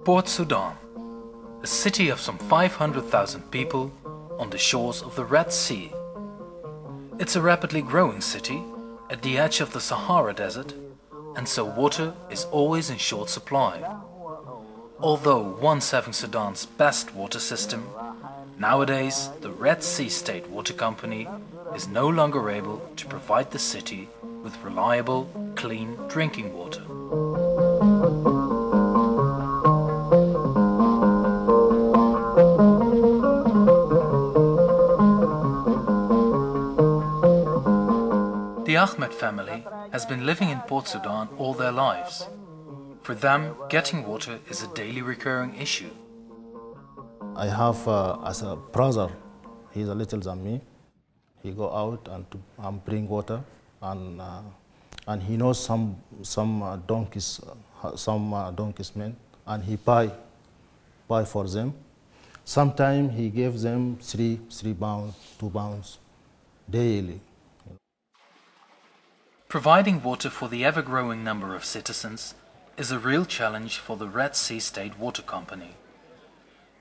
Port Sudan, a city of some 500,000 people on the shores of the Red Sea. It's a rapidly growing city at the edge of the Sahara Desert, and so water is always in short supply. Although once having Sudan's best water system, nowadays the Red Sea State Water Company is no longer able to provide the city with reliable, clean drinking water. The Ahmed family has been living in Port Sudan all their lives. For them, getting water is a daily recurring issue. I have as a brother, he's a little than me. He go out and bring water, and he knows some donkeys, donkeys men, and he buy for them. Sometimes he gives them 3 pounds, 2 pounds daily. Providing water for the ever-growing number of citizens is a real challenge for the Red Sea State Water Company.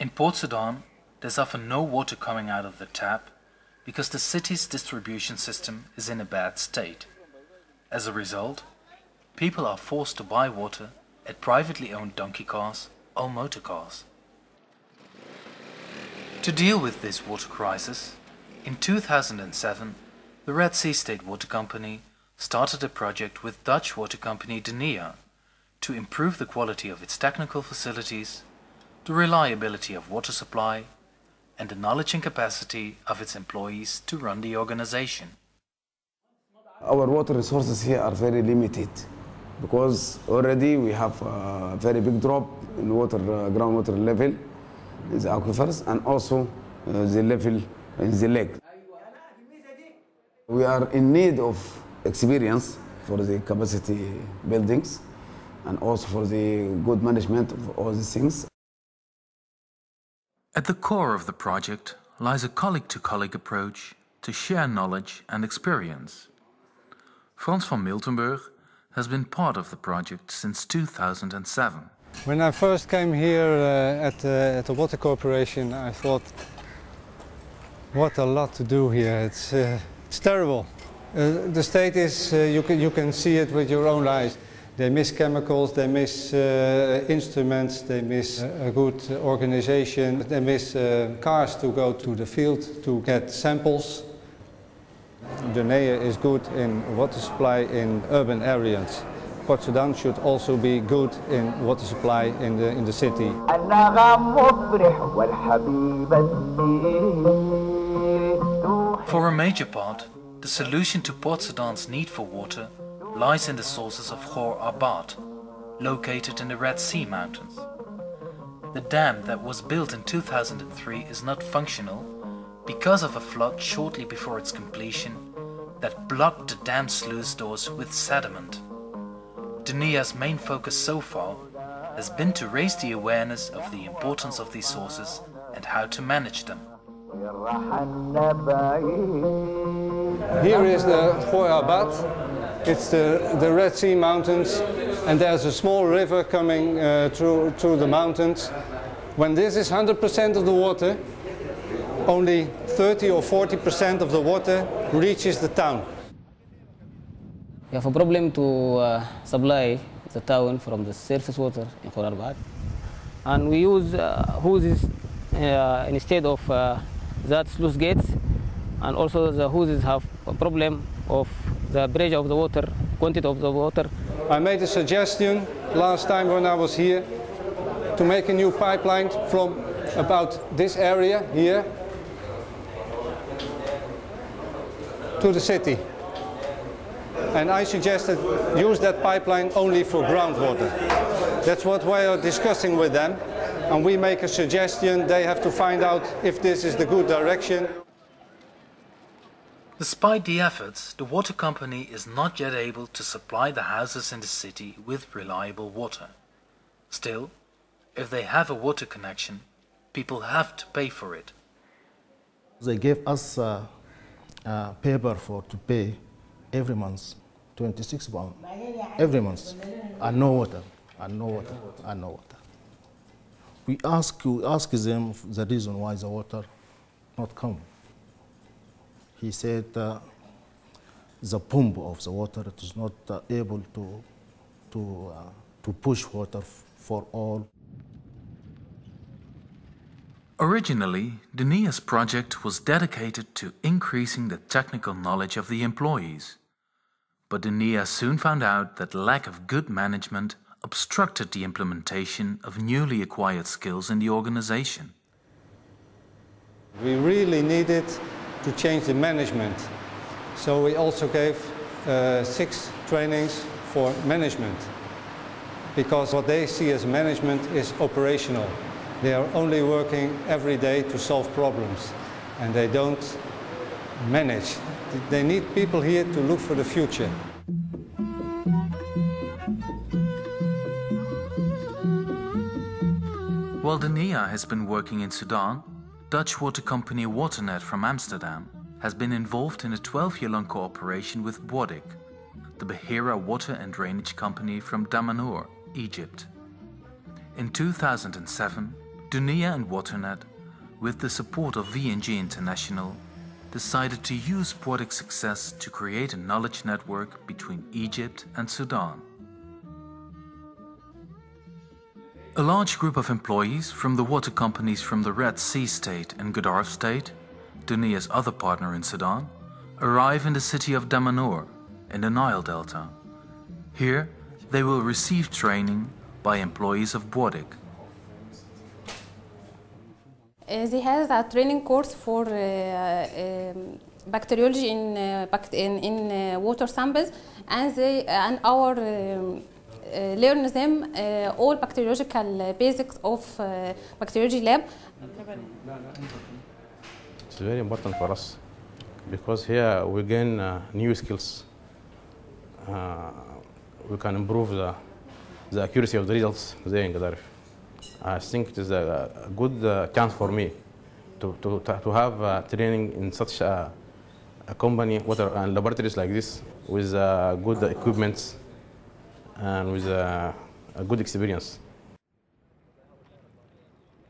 In Port Sudan, there's often no water coming out of the tap because the city's distribution system is in a bad state. As a result, people are forced to buy water at privately owned donkey cars or motor cars. To deal with this water crisis, in 2007, the Red Sea State Water Company started a project with Dutch water company Denia to improve the quality of its technical facilities, the reliability of water supply, and the knowledge and capacity of its employees to run the organization. Our water resources here are very limited because already we have a very big drop in groundwater level in the aquifers and also the level in the lake. We are in need of experience for the capacity buildings and also for the good management of all these things. At the core of the project lies a colleague-to-colleague approach to share knowledge and experience. Frans van Miltenburg has been part of the project since 2007. When I first came here at the Water Corporation, I thought, what a lot to do here. It's terrible. The state is, you can see it with your own eyes. They miss chemicals, they miss instruments, they miss a good organization, they miss cars to go to the field to get samples. The NEA is good in water supply in urban areas. Port Sudan should also be good in water supply in the city. For a major part, the solution to Port Sudan's need for water lies in the sources of Khor Abad, located in the Red Sea Mountains. The dam that was built in 2003 is not functional because of a flood shortly before its completion that blocked the dam sluice doors with sediment. Denia's main focus so far has been to raise the awareness of the importance of these sources and how to manage them. Here is the Khor Abad. It's the Red Sea Mountains, and there's a small river coming through the mountains. When this is 100% of the water, only 30 or 40% of the water reaches the town. We have a problem to supply the town from the surface water in Khor Abad, and we use hoses instead of that sluice gates, and also the hoses have a problem of the pressure of the water, quantity of the water. I made a suggestion last time when I was here to make a new pipeline from about this area here to the city. And I suggested use that pipeline only for groundwater. That's what we are discussing with them. And we make a suggestion, they have to find out if this is the good direction. Despite the efforts, the water company is not yet able to supply the houses in the city with reliable water. Still, if they have a water connection, people have to pay for it. They gave us paper to pay every month, 26 pounds, every month, and no water, and no water, and no water. We ask them the reason why the water not come. He said the pump of the water is not able to push water for all. Originally, Dunia's project was dedicated to increasing the technical knowledge of the employees. But Dunia soon found out that lack of good management obstructed the implementation of newly acquired skills in the organization. We really needed to change the management. So we also gave 6 trainings for management, because what they see as management is operational. They are only working every day to solve problems, and they don't manage. They need people here to look for the future. While Dunia has been working in Sudan, Dutch water company Waternet from Amsterdam has been involved in a 12-year-long cooperation with Boadik, the Bahira water and drainage company from Damanhur, Egypt. In 2007, Dunia and Waternet, with the support of VNG International, decided to use Boadik's success to create a knowledge network between Egypt and Sudan. A large group of employees from the water companies from the Red Sea State and Gadaref State, Dunia's other partner in Sudan, arrive in the city of Damanhur in the Nile Delta. Here, they will receive training by employees of Boadik. They have a training course for bacteriology in water samples, and our learn them all bacteriological basics of bacteriology lab. It's very important for us because here we gain new skills. We can improve the accuracy of the results there in Gadaref. I think it is a good chance for me to have training in such a company, water and laboratories like this, with good equipment and with a good experience.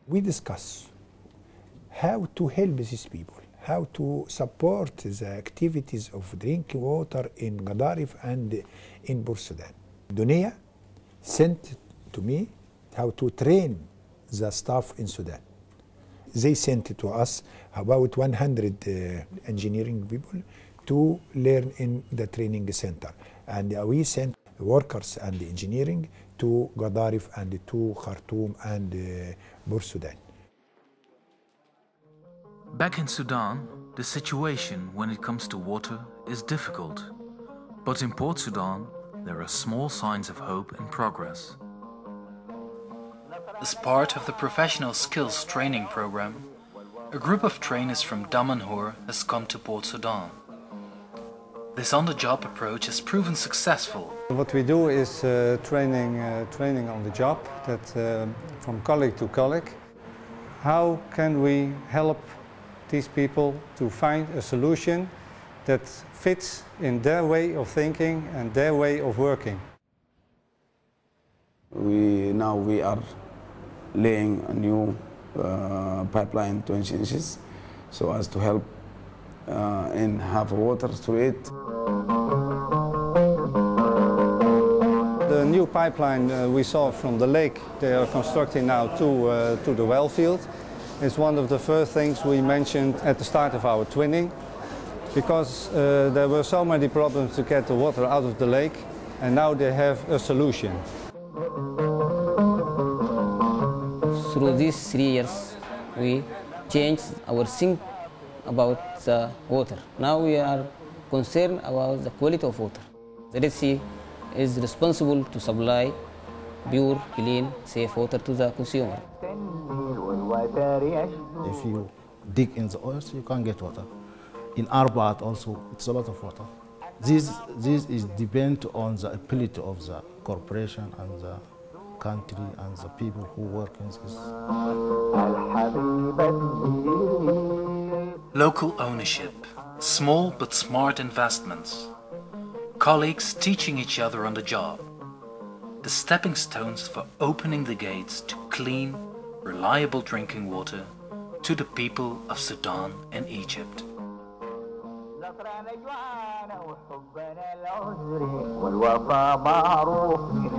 We discuss how to help these people, how to support the activities of drinking water in Gadaref and in Sudan. Dunia sent to me how to train the staff in Sudan. They sent to us about 100 engineering people to learn in the training center. And we sent workers and engineering to Gadaref and to Khartoum and Sudan. Back in Sudan, the situation when it comes to water is difficult. But in Port Sudan, there are small signs of hope and progress. As part of the Professional Skills Training Program, a group of trainers from Damanhur has come to Port Sudan. This on-the-job approach has proven successful. What we do is training on the job, that from colleague to colleague. How can we help these people to find a solution that fits in their way of thinking and their way of working? We are laying a new pipeline 20 inches so as to help and have water through it. The new pipeline we saw from the lake they are constructing now to the well field is one of the first things we mentioned at the start of our twinning, because there were so many problems to get the water out of the lake, and now they have a solution. Through these 3 years, we changed our think about the water. Now we are concerned about the quality of water. The Red Sea is responsible to supply pure, clean, safe water to the consumer. If you dig in the oils, you can get water. In Arbat also, it's a lot of water. This is depend on the ability of the corporation and the country and the people who work in this. Local ownership, small but smart investments, colleagues teaching each other on the job. The stepping stones for opening the gates to clean, reliable drinking water to the people of Sudan and Egypt. والوفا معروف من